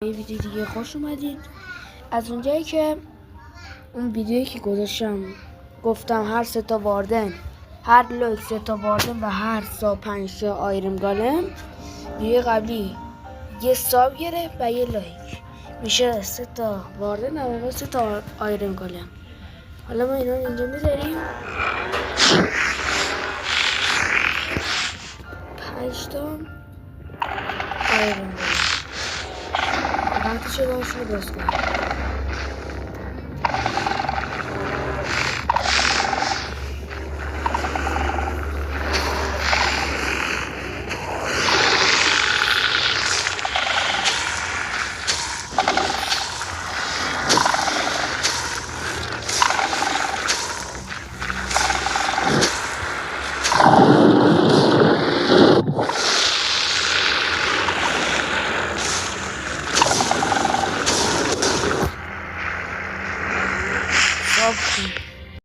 یه ویدیو دیگه خوش اومدید. از اونجایی که اون ویدیویی که گذاشتم گفتم هر 3 تا واردن، هر لوک 3 تا واردن و هر سا 5 تا آیرم گالم، ویدیو قبلی یه ساب گرفت و یه لایک، میشه 3 تا واردن و 3 تا آیرم گالم. حالا ما اینا رو اینجا میذاریم. 5 تا آیرم گالم وقتی شده باز کنیم. ساب کن.